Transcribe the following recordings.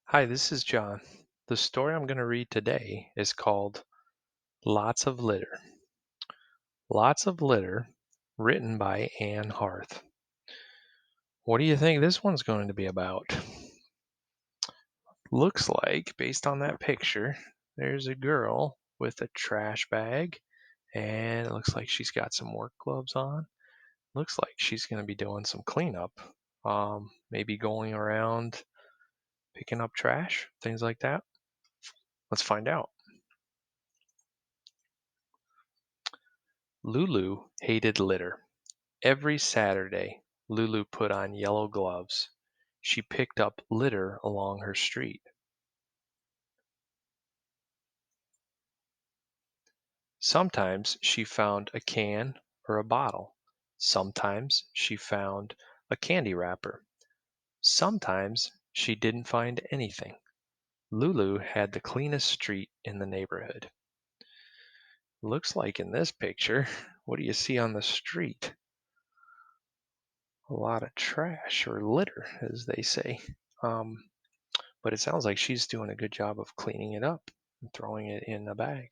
Hi, this is John. The story I'm going to read today is called Lots of Litter. Lots of Litter, written by Anne Harth. What do you think this one's going to be about? Looks like, based on that picture, there's a girl with a trash bag, and it looks like she's got some work gloves on. Looks like she's going to be doing some cleanup, maybe going around picking up trash, things like that. Let's find out. Lulu hated litter. Every Saturday, Lulu put on yellow gloves. She picked up litter along her street. Sometimes she found a can or a bottle. Sometimes she found a candy wrapper. Sometimes she didn't find anything. Lulu had the cleanest street in the neighborhood. Looks like in this picture, what do you see on the street? A lot of trash or litter, as they say. Um, but it sounds like she's doing a good job of cleaning it up and throwing it in a bag.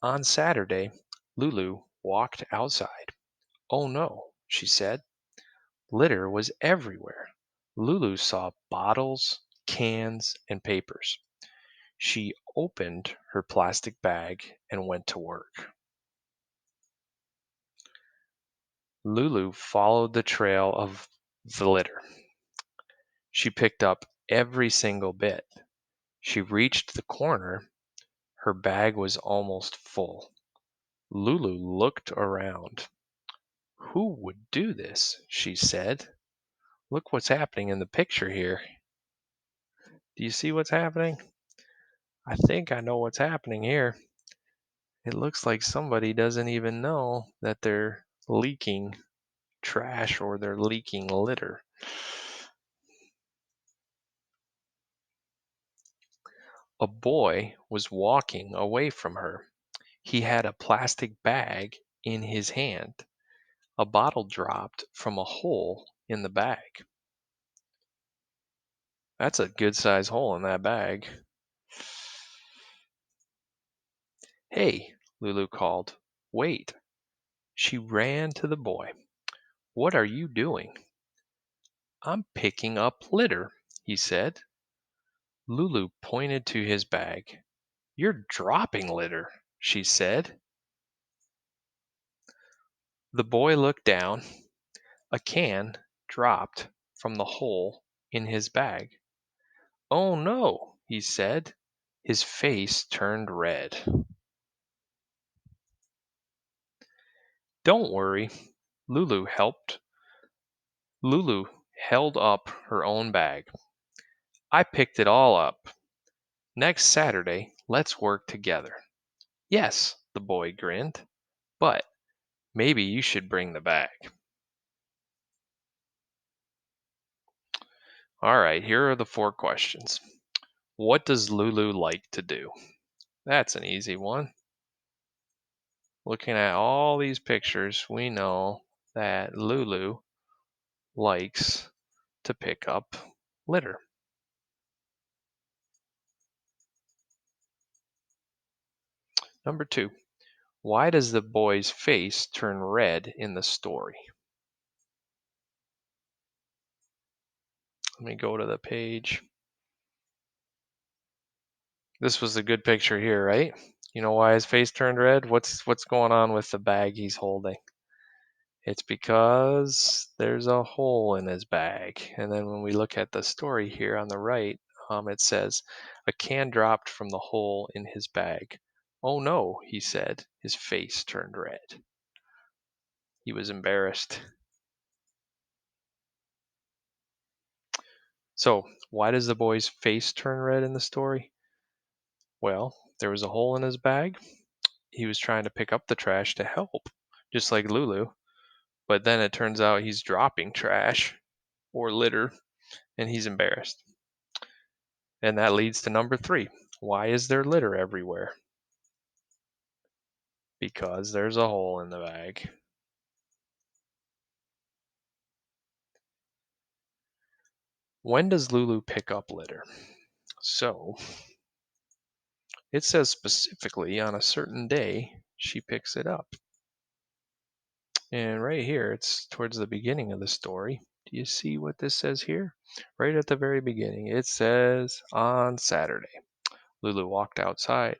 On Saturday, Lulu walked outside. Oh no, she said. Litter was everywhere. Lulu saw bottles, cans, and papers. She opened her plastic bag and went to work. Lulu followed the trail of the litter. She picked up every single bit. She reached the corner. Her bag was almost full. Lulu looked around. "Who would do this?" she said. "Look what's happening in the picture here. Do you see what's happening? I think I know what's happening here. It looks like somebody doesn't even know that they're leaking trash or they're leaking litter." A boy was walking away from her. He had a plastic bag in his hand. A bottle dropped from a hole in the bag. That's a good size hole in that bag. "Hey," Lulu called. "Wait." She ran to the boy. "What are you doing?" "I'm picking up litter," he said. Lulu pointed to his bag. "You're dropping litter," she said. The boy looked down. A can dropped from the hole in his bag. "Oh no," he said. His face turned red. "Don't worry," Lulu helped. Lulu held up her own bag. "I picked it all up. Next Saturday, let's work together." "Yes," the boy grinned, "but maybe you should bring the bag." All right, here are the 4 questions. What does Lulu like to do? That's an easy one. Looking at all these pictures, we know that Lulu likes to pick up litter. Number 2, why does the boy's face turn red in the story? Let me go to the page. This was a good picture here, right? You know why his face turned red? What's going on with the bag he's holding? It's because there's a hole in his bag. And then when we look at the story here on the right, it says, "A can dropped from the hole in his bag." "Oh no," he said. His face turned red. He was embarrassed. So, why does the boy's face turn red in the story? Well, there was a hole in his bag. He was trying to pick up the trash to help, just like Lulu. But then it turns out he's dropping trash or litter and he's embarrassed. And that leads to number 3. Why is there litter everywhere? Because there's a hole in the bag. When does Lulu pick up litter? So it says specifically on a certain day she picks it up. And right here, it's towards the beginning of the story. Do you see what this says here? Right at the very beginning, it says on Saturday. Lulu walked outside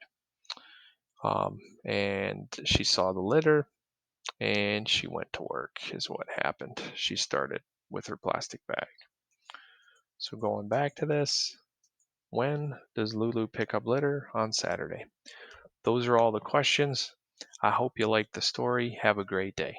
and she saw the litter and she went to work, is what happened. She started with her plastic bag. So going back to this, when does Lulu pick up litter? On Saturday. Those are all the questions. I hope you liked the story. Have a great day.